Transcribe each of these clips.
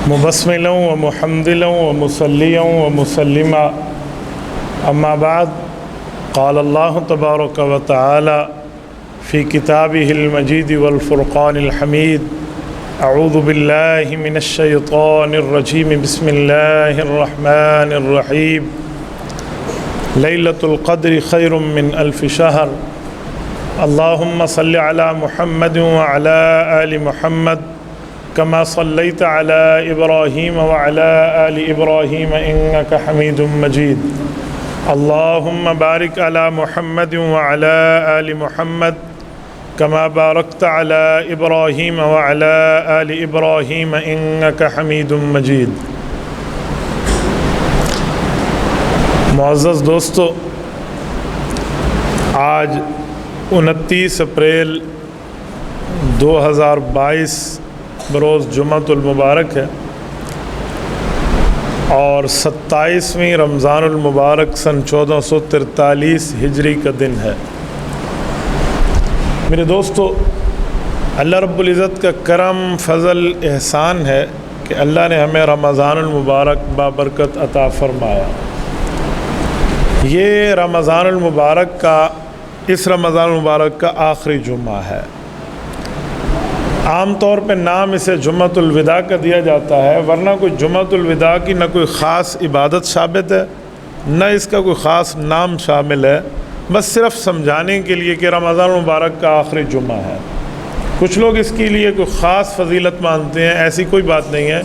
مبسملا ومحمدلا ومصليا ومسلما أما بعد قال الله تبارك وتعالى في كتابه المجيد والفرقان الحميد أعوذ بالله من الشيطان الرجيم بسم الله الرحمن الرحيم ليلة القدر خير من ألف شهر اللهم صل على محمد وعلى آل محمد كما صليت على إبراهيم وعلى آل إبراهيم إنك حميد مجيد اللهم بارك على محمد وعلى آل محمد كما باركت على إبراهيم وعلى آل إبراهيم إنك حميد مجيد۔ معزز دوستو، آج 29 اپریل 2022 بروز جمعۃ المبارک ہے اور 27ویں رمضان المبارک سن 1443 ہجری کا دن ہے۔ میرے دوستو، اللہ رب العزت کا کرم فضل احسان ہے کہ اللہ نے ہمیں رمضان المبارک بابرکت عطا فرمایا۔ یہ رمضان المبارک کا اس رمضان المبارک کا آخری جمعہ ہے۔ عام طور پہ نام اسے جمعۃ الوداع کا دیا جاتا ہے، ورنہ کوئی جمعۃ الوداع کی نہ کوئی خاص عبادت ثابت ہے، نہ اس کا کوئی خاص نام شامل ہے، بس صرف سمجھانے کے لیے کہ رمضان المبارک کا آخری جمعہ ہے۔ کچھ لوگ اس کے لیے کوئی خاص فضیلت مانتے ہیں، ایسی کوئی بات نہیں ہے۔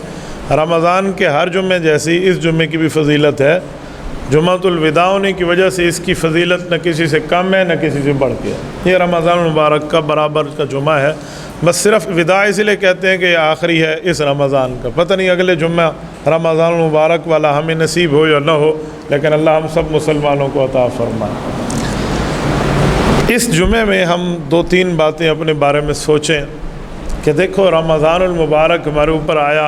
رمضان کے ہر جمعے جیسی اس جمعے کی بھی فضیلت ہے۔ جمعۃ الوداع ہونے کی وجہ سے اس کی فضیلت نہ کسی سے کم ہے نہ کسی سے بڑھ کے ہے۔ یہ رمضان المبارک کا برابر کا جمعہ ہے، بس صرف وداع اس لیے کہتے ہیں کہ یہ آخری ہے اس رمضان کا۔ پتہ نہیں اگلے جمعہ رمضان المبارک والا ہمیں نصیب ہو یا نہ ہو، لیکن اللہ ہم سب مسلمانوں کو عطا فرمائے۔ اس جمعے میں ہم 2-3 باتیں اپنے بارے میں سوچیں کہ دیکھو، رمضان المبارک ہمارے اوپر آیا،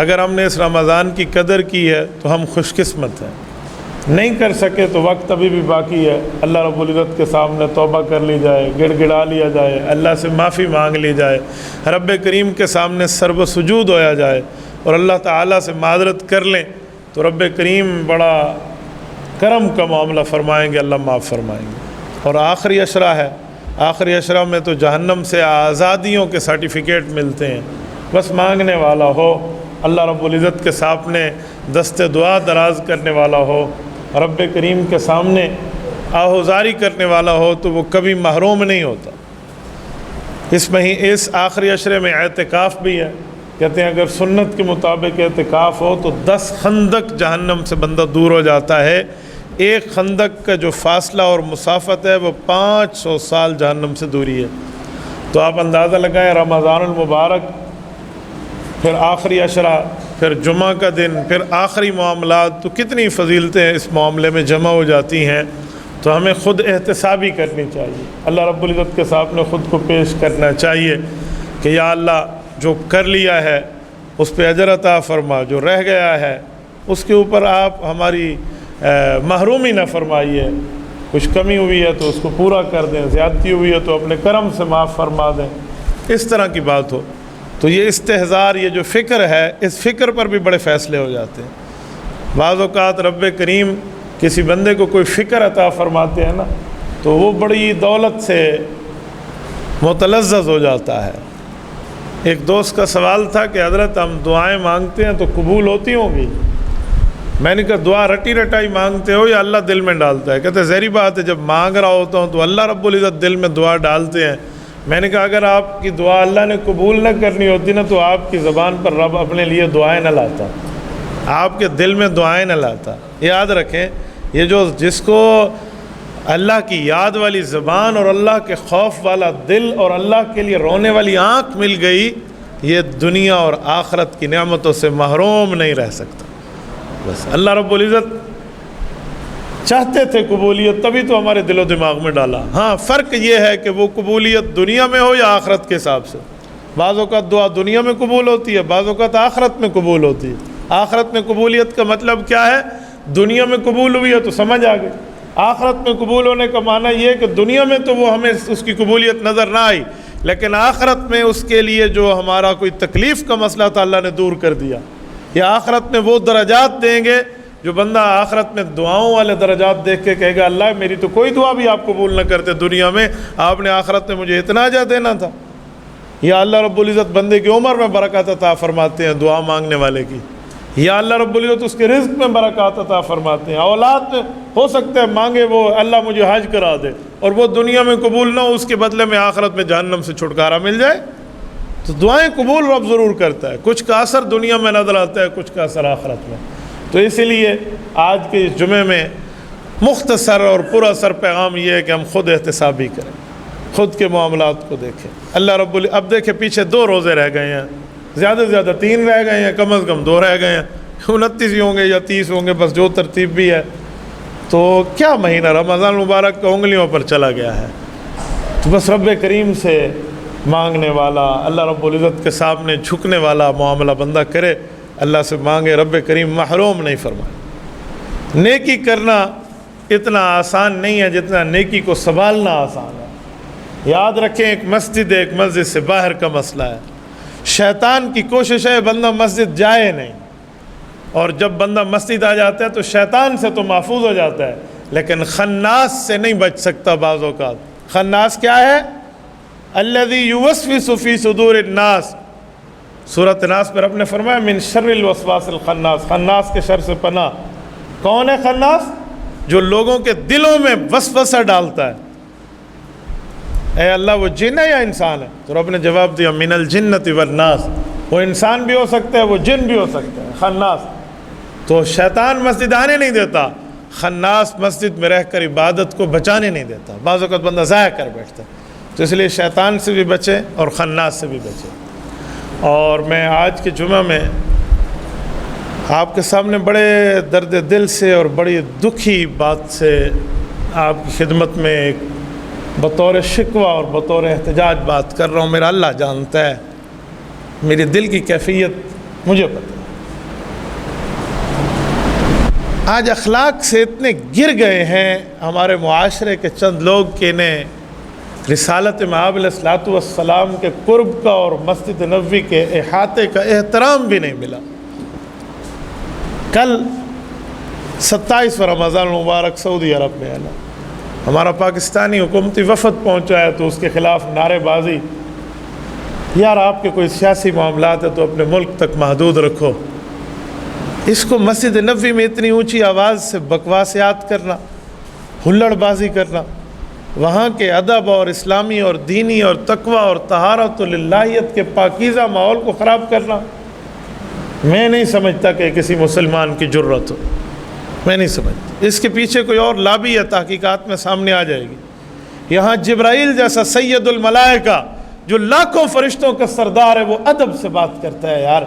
اگر ہم نے اس رمضان کی قدر کی ہے تو ہم خوش قسمت ہیں، نہیں کر سکے تو وقت ابھی بھی باقی ہے۔ اللہ رب العزت کے سامنے توبہ کر لی جائے، گڑ گڑا لیا جائے، اللہ سے معافی مانگ لی جائے، رب کریم کے سامنے سر و سجود ہویا جائے اور اللہ تعالیٰ سے معذرت کر لیں تو رب کریم بڑا کرم کا معاملہ فرمائیں گے، اللہ معاف فرمائیں گے۔ اور آخری عشرہ ہے، آخری عشرہ میں تو جہنم سے آزادیوں کے سرٹیفکیٹ ملتے ہیں۔ بس مانگنے والا ہو، اللہ رب العزت کے سامنے دست دعا دراز کرنے والا ہو، رب کریم کے سامنے آہوزاری کرنے والا ہو تو وہ کبھی محروم نہیں ہوتا۔ اس آخری عشرے میں اعتکاف بھی ہے۔ کہتے ہیں اگر سنت کے مطابق اعتکاف ہو تو 10 خندق جہنم سے بندہ دور ہو جاتا ہے۔ ایک خندق کا جو فاصلہ اور مسافت ہے وہ 500 سال جہنم سے دوری ہے۔ تو آپ اندازہ لگائیں، رمضان المبارک، پھر آخری عشرہ، پھر جمعہ کا دن، پھر آخری معاملات، تو کتنی فضیلتیں اس معاملے میں جمع ہو جاتی ہیں۔ تو ہمیں خود احتسابی کرنی چاہیے، اللہ رب العزت کے سامنے خود کو پیش کرنا چاہیے کہ یا اللہ، جو کر لیا ہے اس پہ اجر عطا فرما، جو رہ گیا ہے اس کے اوپر آپ ہماری محرومی نہ فرمائیے، کچھ کمی ہوئی ہے تو اس کو پورا کر دیں، زیادتی ہوئی ہے تو اپنے کرم سے معاف فرما دیں، اس طرح کی بات ہو۔ تو یہ استحضار، یہ جو فکر ہے، اس فکر پر بھی بڑے فیصلے ہو جاتے ہیں۔ بعض اوقات رب کریم کسی بندے کو کوئی فکر عطا فرماتے ہیں نا، تو وہ بڑی دولت سے متلذذ ہو جاتا ہے۔ ایک دوست کا سوال تھا کہ حضرت ہم دعائیں مانگتے ہیں تو قبول ہوتی ہوں گی؟ میں نے کہا دعا رٹی رٹائی مانگتے ہو یا اللہ دل میں ڈالتا ہے؟ کہتے ظاہری بات ہے، جب مانگ رہا ہوتا ہوں تو اللہ رب العزت دل میں دعا ڈالتے ہیں۔ میں نے کہا اگر آپ کی دعا اللہ نے قبول نہ کرنی ہوتی نا تو آپ کی زبان پر رب اپنے لیے دعائیں نہ لاتا، آپ کے دل میں دعائیں نہ لاتا۔ یاد رکھیں، یہ جس کو اللہ کی یاد والی زبان اور اللہ کے خوف والا دل اور اللہ کے لیے رونے والی آنکھ مل گئی، یہ دنیا اور آخرت کی نعمتوں سے محروم نہیں رہ سکتا۔ بس اللہ رب العزت چاہتے تھے قبولیت، تبھی تو ہمارے دل و دماغ میں ڈالا۔ ہاں، فرق یہ ہے کہ وہ قبولیت دنیا میں ہو یا آخرت کے حساب سے۔ بعض اوقات دعا دنیا میں قبول ہوتی ہے، بعض اوقات آخرت میں قبول ہوتی ہے۔ آخرت میں قبولیت کا مطلب کیا ہے؟ دنیا میں قبول ہوئی ہے تو سمجھ آ گئی۔ آخرت میں قبول ہونے کا معنی یہ ہے کہ دنیا میں تو وہ ہمیں اس کی قبولیت نظر نہ آئی، لیکن آخرت میں اس کے لیے جو ہمارا کوئی تکلیف کا مسئلہ تھا اللہ نے دور کر دیا۔ یہ آخرت میں وہ درجات دیں گے جو بندہ آخرت میں دعاؤں والے درجات دیکھ کے کہے گا اللہ میری تو کوئی دعا بھی آپ قبول نہ کرتے دنیا میں، آپ نے آخرت میں مجھے اتنا اجر دینا تھا۔ یا اللہ رب العزت بندے کی عمر میں برکات عطا فرماتے ہیں دعا مانگنے والے کی، یا اللہ رب العزت اس کے رزق میں برکات عطا فرماتے ہیں، اولاد میں ہو سکتا ہے مانگے وہ اللہ مجھے حج کرا دے اور وہ دنیا میں قبول نہ ہو، اس کے بدلے میں آخرت میں جہنم سے چھٹکارا مل جائے۔ تو دعائیں قبول رب ضرور کرتا ہے، کچھ کا اثر دنیا میں نظر آتا ہے، کچھ کا اثر آخرت میں۔ تو اسی لیے آج کے اس جمعے میں مختصر اور پر اثر پیغام یہ ہے کہ ہم خود احتسابی کریں، خود کے معاملات کو دیکھیں۔ اللہ رب اب دیکھیں پیچھے 2 روزے رہ گئے ہیں، زیادہ سے زیادہ 3 رہ گئے ہیں، کم از کم 2 رہ گئے ہیں، 29 ہی ہوں گے یا 30 ہوں گے، بس جو ترتیب بھی ہے۔ تو کیا مہینہ رمضان مبارک کا انگلیوں پر چلا گیا ہے۔ تو بس رب کریم سے مانگنے والا، اللہ رب العزت کے سامنے جھکنے والا معاملہ بندہ کرے، اللہ سے مانگے، رب کریم محروم نہیں فرمائے۔ نیکی کرنا اتنا آسان نہیں ہے جتنا نیکی کو سنبھالنا آسان ہے۔ یاد رکھیں ایک مسجد ہے، ایک مسجد سے باہر کا مسئلہ ہے۔ شیطان کی کوشش ہے بندہ مسجد جائے نہیں، اور جب بندہ مسجد آ جاتا ہے تو شیطان سے تو محفوظ ہو جاتا ہے، لیکن خناس سے نہیں بچ سکتا بعض اوقات۔ خناس کیا ہے؟ الذی یوسوس فی صدور الناس، سورۃ ناس پر رب نے فرمایا من شر الوسواس الخناس، خناس کے شر سے پناہ۔ کون ہے خناس؟ جو لوگوں کے دلوں میں وسوسہ ڈالتا ہے۔ اے اللہ وہ جن ہے یا انسان ہے؟ تو رب نے جواب دیا من الجنۃ والناس، وہ انسان بھی ہو سکتا ہے، وہ جن بھی ہو سکتا ہے، خناس۔ تو شیطان مسجد آنے نہیں دیتا، خناس مسجد میں رہ کر عبادت کو بچانے نہیں دیتا، بعض اوقات بندہ ضائع کر بیٹھتا ہے۔ تو اس لیے شیطان سے بھی بچے اور خناس سے بھی بچے۔ اور میں آج کے جمعہ میں آپ کے سامنے بڑے درد دل سے اور بڑی دکھی بات سے آپ کی خدمت میں ایک بطور شکوہ اور بطور احتجاج بات کر رہا ہوں۔ میرا اللہ جانتا ہے میرے دل کی کیفیت، مجھے پتہ ہے۔ آج اخلاق سے اتنے گر گئے ہیں ہمارے معاشرے کے چند لوگ کہ انہیں رسالت مآب علیہ الصلوۃ والسلام کے قرب کا اور مسجد نبوی کے احاطے کا احترام بھی نہیں ملا۔ کل 27 رمضان مبارک سعودی عرب میں ہے نا، ہمارا پاکستانی حکومتی وفد پہنچا ہے، تو اس کے خلاف نعرے بازی، یار آپ کے کوئی سیاسی معاملات ہے تو اپنے ملک تک محدود رکھو۔ اس کو مسجد نبوی میں اتنی اونچی آواز سے بکواسیات کرنا، ہلڑ بازی کرنا، وہاں کے ادب اور اسلامی اور دینی اور تقوی اور طہارت و للہیت کے پاکیزہ ماحول کو خراب کرنا، میں نہیں سمجھتا کہ کسی مسلمان کی جرت ہو، میں نہیں سمجھتا۔ اس کے پیچھے کوئی اور لابی ہے، تحقیقات میں سامنے آ جائے گی۔ یہاں جبرائیل جیسا سید الملائکہ جو لاکھوں فرشتوں کا سردار ہے، وہ ادب سے بات کرتا ہے۔ یار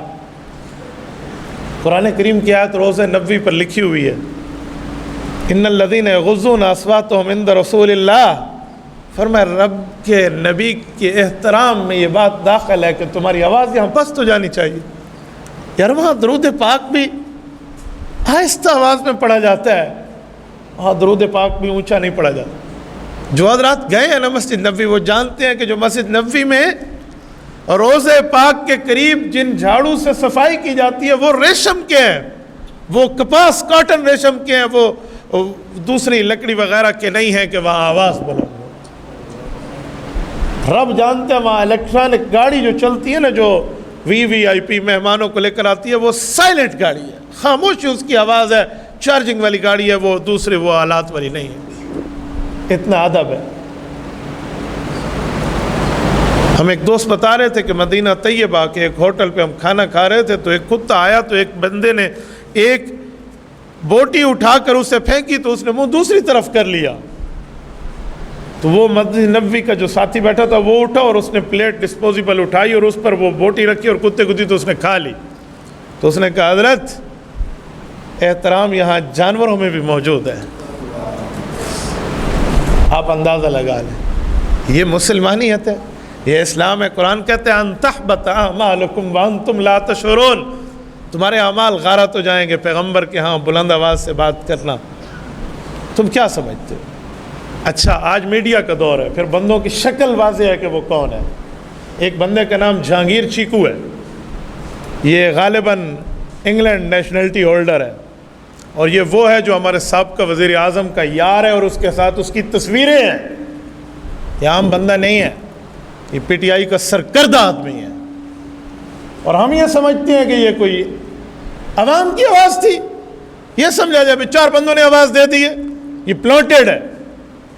قرآن کریم کی آیت روضہ نبوی پر لکھی ہوئی ہے، ان الذین یغضون اصواتهم عند رسول اللہ، فرمایا رب کے نبی کے احترام میں یہ بات داخل ہے کہ تمہاری آواز یہاں پست ہو جانی چاہیے۔ یار وہاں درود پاک بھی آہستہ آواز میں پڑھا جاتا ہے، وہاں درود پاک بھی اونچا نہیں پڑھا جاتا۔ جو حضرات گئے ہیں نا مسجد نبوی، وہ جانتے ہیں کہ جو مسجد نبوی میں روضہ پاک کے قریب جن جھاڑو سے صفائی کی جاتی ہے وہ ریشم کے ہیں، وہ کپاس کاٹن ریشم کے ہیں، وہ دوسری لکڑی وغیرہ کے نہیں ہیں کہ وہاں آواز بلند ہو۔ رب جانتے ہیں وہاں الیکٹرانک گاڑی جو چلتی ہے نا، جو وی آئی پی مہمانوں کو لے کر آتی ہے، وہ سائلنٹ گاڑی ہے، خاموش اس کی آواز ہے، چارجنگ والی گاڑی ہے، وہ دوسرے وہ آلات والی نہیں ہے۔ اتنا ادب ہے۔ ہم ایک دوست بتا رہے تھے کہ مدینہ طیبہ کے ایک ہوٹل پہ ہم کھانا کھا رہے تھے، تو ایک کتا آیا، تو ایک بندے نے ایک بوٹی اٹھا کر اسے پھینکی، تو اس نے منہ دوسری طرف کر لیا۔ تو وہ مسجد نبوی کا جو ساتھی بیٹھا تھا وہ اٹھا اور اس نے پلیٹ ڈسپوزیبل اٹھائی اور اس پر وہ بوٹی رکھی اور کتے کو دی، تو اس نے کھا لی۔ تو اس نے کہا حضرت احترام یہاں جانوروں میں بھی موجود ہے، آپ اندازہ لگا لیں۔ یہ مسلمانیت ہے، یہ اسلام ہے۔ قرآن کہتے ہیں ان تحبط اعمالکم وانتم لا تشعرون، تمہارے اعمال غارت ہو جائیں گے پیغمبر کے ہاں بلند آواز سے بات کرنا۔ تم کیا سمجھتے ہو؟ اچھا آج میڈیا کا دور ہے، پھر بندوں کی شکل واضح ہے کہ وہ کون ہے۔ ایک بندے کا نام جہانگیر چیکو ہے، یہ غالباً انگلینڈ نیشنلٹی ہولڈر ہے، اور یہ وہ ہے جو ہمارے سابقہ وزیر اعظم کا یار ہے، اور اس کے ساتھ اس کی تصویریں ہیں۔ یہ عام بندہ نہیں ہے، یہ پی ٹی آئی کا سرکردہ آدمی ہے، اور ہم یہ سمجھتے ہیں کہ یہ کوئی عوام کی آواز تھی، یہ سمجھا جائے 4 بندوں نے آواز دے دی ہے، یہ پلانٹڈ ہے۔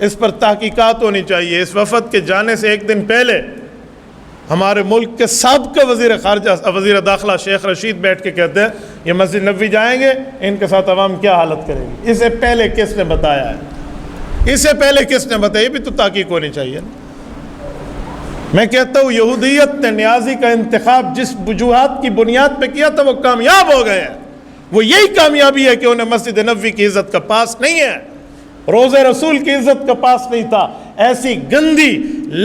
اس پر تحقیقات ہونی چاہیے۔ اس وفد کے جانے سے ایک دن پہلے ہمارے ملک کے سابقہ وزیر خارجہ وزیر داخلہ شیخ رشید بیٹھ کے کہتے ہیں یہ مسجد نبوی جائیں گے، ان کے ساتھ عوام کیا حالت کرے گی۔ اسے پہلے کس نے بتایا ہے؟ اسے پہلے کس نے بتایا؟ یہ بھی تو تحقیق ہونی چاہیے۔ میں کہتا ہوں یہودیت نے نیازی کا انتخاب جس وجوہات کی بنیاد پہ کیا تھا وہ کامیاب ہو گئے ہیں۔ وہ یہی کامیابی ہے کہ انہیں مسجد نبوی کی عزت کا پاس نہیں ہے، روضہ رسول کی عزت کا پاس نہیں تھا۔ ایسی گندی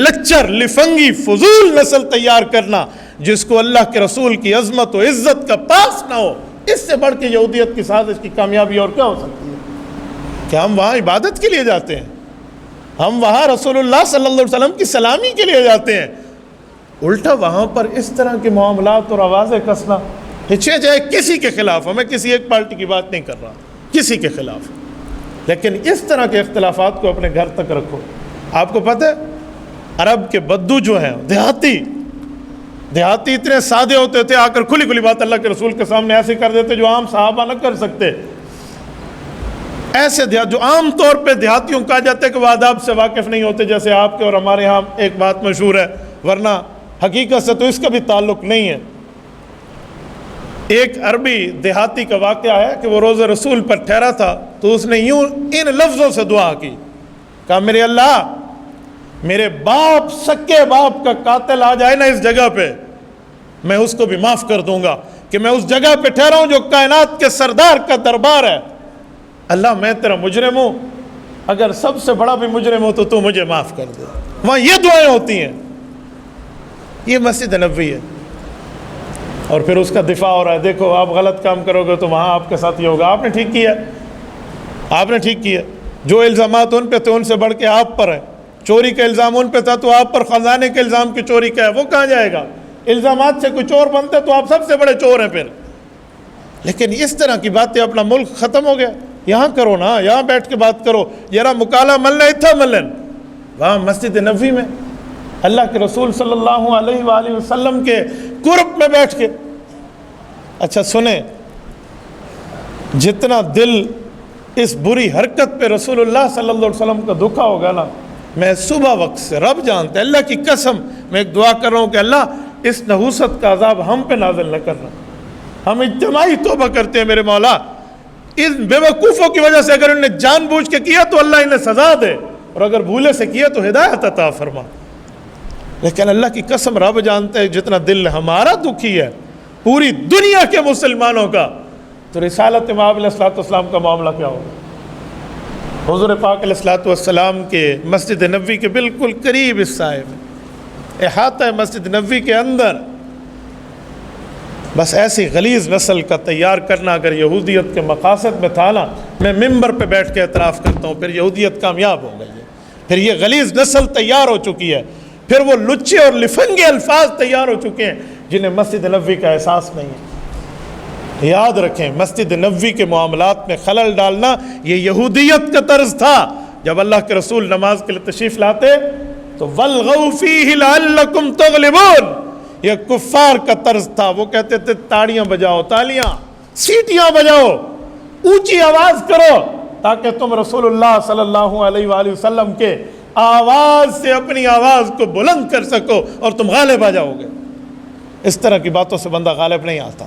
لچر لفنگی فضول نسل تیار کرنا جس کو اللہ کے رسول کی عظمت و عزت کا پاس نہ ہو، اس سے بڑھ کے یہودیت کی سازش کی کامیابی اور کیا ہو سکتی ہے؟ کہ ہم وہاں عبادت کے لیے جاتے ہیں، ہم وہاں رسول اللہ صلی اللہ علیہ وسلم کی سلامی کے لیے جاتے ہیں، الٹا وہاں پر اس طرح کے معاملات اور آوازیں کسنا ہچے جائے کسی کے خلاف۔ میں کسی ایک پارٹی کی بات نہیں کر رہا، کسی کے خلاف، لیکن اس طرح کے اختلافات کو اپنے گھر تک رکھو۔ آپ کو پتہ ہے عرب کے بدو جو ہیں، دیہاتی اتنے سادے ہوتے تھے، آ کر کھلی کھلی بات اللہ کے رسول کے سامنے ایسے کر دیتے جو عام صحابہ نہ کر سکتے۔ ایسے جو عام طور پہ دیہاتیوں کہا جاتا ہے کہ وہ آداب سے واقف نہیں ہوتے، جیسے آپ کے اور ہمارے ہاں ایک بات مشہور ہے، ورنہ حقیقت سے تو اس کا بھی تعلق نہیں ہے۔ ایک عربی دیہاتی کا واقعہ ہے کہ وہ روزہ رسول پر ٹھہرا تھا، تو اس نے یوں ان لفظوں سے دعا کی، کہا میرے اللہ، میرے باپ سکے باپ کا قاتل آ جائے نا اس جگہ پہ، میں اس کو بھی معاف کر دوں گا، کہ میں اس جگہ پہ ٹھہرا ہوں جو کائنات کے سردار کا دربار ہے۔ اللہ میں تیرا مجرم ہوں، اگر سب سے بڑا بھی مجرم ہو تو مجھے معاف کر دے۔ وہاں یہ دعائیں ہوتی ہیں۔ یہ مسجد نبوی ہے، اور پھر اس کا دفاع ہو رہا ہے، دیکھو آپ غلط کام کرو گے تو وہاں آپ کے ساتھ یہ ہوگا۔ آپ نے ٹھیک کیا، آپ نے ٹھیک کیا۔ جو الزامات ان پہ تھے ان سے بڑھ کے آپ پر ہیں۔ چوری کا الزام ان پہ تھا تو آپ پر خزانے کے الزام کی چوری کا ہے، وہ کہاں جائے گا؟ الزامات سے کوئی چور بنتے تو آپ سب سے بڑے چور ہیں پھر۔ لیکن اس طرح کی باتیں، اپنا ملک ختم ہو گیا، یہاں کرو نا، یہاں بیٹھ کے بات کرو۔ یرا مکالا ملنا اتھا ملن، وہاں مسجد نبوی میں اللہ کے رسول صلی اللہ علیہ وآلہ وسلم کے قرب میں بیٹھ کے۔ اچھا سنیں، جتنا دل اس بری حرکت پہ رسول اللہ صلی اللہ علیہ وسلم کا دکھا ہوگا نا، میں صبح وقت سے، رب جانتا ہے، اللہ کی قسم میں ایک دعا کر رہا ہوں کہ اللہ اس نحوست کا عذاب ہم پہ نازل نہ کرنا۔ ہم اجتماعی توبہ کرتے ہیں میرے مولا، ان بے وقوفوں کی وجہ سے اگر انہوں نے جان بوجھ کے کیا تو اللہ انہیں سزا دے، اور اگر بھولے سے کیا تو ہدایت عطا فرما۔ لیکن اللہ کی قسم رب جانتا ہے جتنا دل ہمارا دکھی ہے پوری دنیا کے مسلمانوں کا، تو رسالت مآب علیہ السلام کا معاملہ کیا ہوگا؟ حضور پاک علیہ السلام کے مسجد نبوی کے بالکل قریب اس سائے میں، احاطہ مسجد نبوی کے اندر، بس ایسی غلیظ نسل کا تیار کرنا اگر یہودیت کے مقاصد میں تھا نا، میں ممبر پہ بیٹھ کے اعتراف کرتا ہوں، پھر یہودیت کامیاب ہو گئی ہے۔ پھر یہ غلیظ نسل تیار ہو چکی ہے، پھر وہ لچے اور لفنگے الفاظ تیار ہو چکے ہیں جنہیں مسجد نبوی کا احساس نہیں ہے۔ یاد رکھیں، مسجد نبوی کے معاملات میں خلل ڈالنا یہ یہودیت کا طرز تھا۔ جب اللہ کے رسول نماز کے لیے تشریف لاتے تو وَالْغَوْا فِيهِ لَعَلَّكُمْ تَغْلِبُونَ، یہ کفار کا طرز تھا۔ وہ کہتے تھے تاڑیاں بجاؤ، تالیاں، سیٹیاں بجاؤ، اونچی آواز کرو تاکہ تم رسول اللہ صلی اللہ علیہ وآلہ وسلم کے آواز سے اپنی آواز کو بلند کر سکو اور تم غالب آ جاؤ گے۔ اس طرح کی باتوں سے بندہ غالب نہیں آتا۔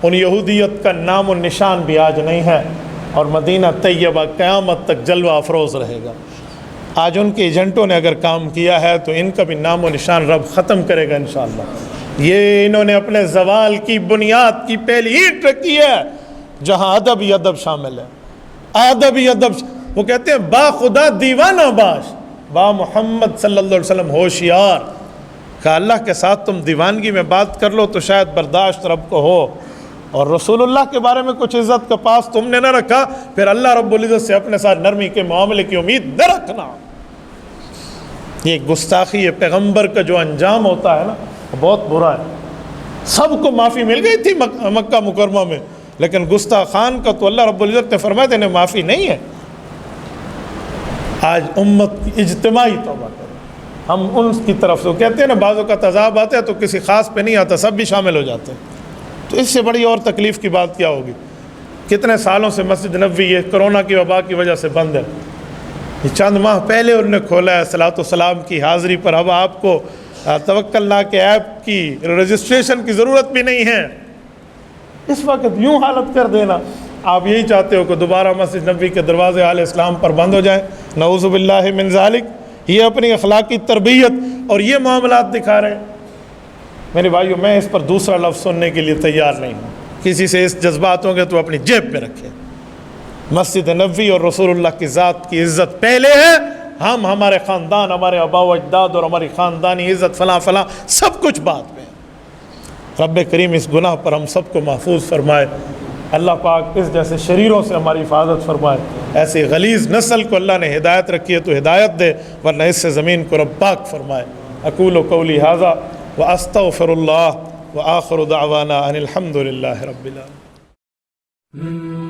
ان یہودیت کا نام و نشان بھی آج نہیں ہے، اور مدینہ طیبہ قیامت تک جلوہ افروز رہے گا۔ آج ان کے ایجنٹوں نے اگر کام کیا ہے تو ان کا بھی نام و نشان رب ختم کرے گا انشاءاللہ۔ یہ انہوں نے اپنے زوال کی بنیاد کی پہلی اینٹ رکھی ہے جہاں ادب ہی ادب شامل ہے، ادب ہی ادب۔ وہ کہتے ہیں با خدا دیوانہ باش، با محمد صلی اللہ علیہ وسلم ہوشیار۔ کہ اللہ کے ساتھ تم دیوانگی میں بات کر لو تو شاید برداشت رب کو ہو، اور رسول اللہ کے بارے میں کچھ عزت کا پاس تم نے نہ رکھا، پھر اللہ رب العزت سے اپنے ساتھ نرمی کے معاملے کی امید نہ رکھنا۔ یہ گستاخی پیغمبر کا جو انجام ہوتا ہے نا، بہت برا ہے۔ سب کو معافی مل گئی تھی مکہ مکرمہ میں، لیکن گستاخان کا تو اللہ رب العزت نے فرمایا انہیں معافی نہیں ہے۔ آج امت کی اجتماعی توبہ کرے، ہم ان کی طرف سے کہتے ہیں نا بعضوں کا تذاب آتا ہے تو کسی خاص پہ نہیں آتا، سب بھی شامل ہو جاتے ہیں، تو اس سے بڑی اور تکلیف کی بات کیا ہوگی؟ کتنے سالوں سے مسجد نبوی یہ کرونا کی وبا کی وجہ سے بند ہے، یہ چند ماہ پہلے انہوں نے کھولا ہے صلاۃ والسلام کی حاضری پر۔ اب آپ کو توکلنا کے ایپ کی رجسٹریشن کی ضرورت بھی نہیں ہے، اس وقت یوں حالت کر دینا۔ آپ یہی چاہتے ہو کہ دوبارہ مسجد نبوی کے دروازے اہل اسلام پر بند ہو جائیں، نعوذ باللہ من ذالک۔ یہ اپنی اخلاقی تربیت اور یہ معاملات دکھا رہے ہیں۔ میرے بھائیو، میں اس پر دوسرا لفظ سننے کے لیے تیار نہیں ہوں۔ کسی سے اس جذبات ہوں گے تو اپنی جیب میں رکھیں۔ مسجد نبوی اور رسول اللہ کی ذات کی عزت پہلے ہے، ہم ہمارے خاندان، ہمارے آباء و اجداد اور ہماری خاندانی عزت فلاں فلاں سب کچھ بعد میں۔ رب کریم اس گناہ پر ہم سب کو محفوظ فرمائے۔ اللہ پاک اس جیسے شریروں سے ہماری حفاظت فرمائے۔ ایسی غلیظ نسل کو اللہ نے ہدایت رکھی ہے تو ہدایت دے، ورنہ اس سے زمین کو رب پاک فرمائے۔ اقول قولی ھذا واستغفر اللہ وآخر دعوانا ان الحمد للہ رب العالمین۔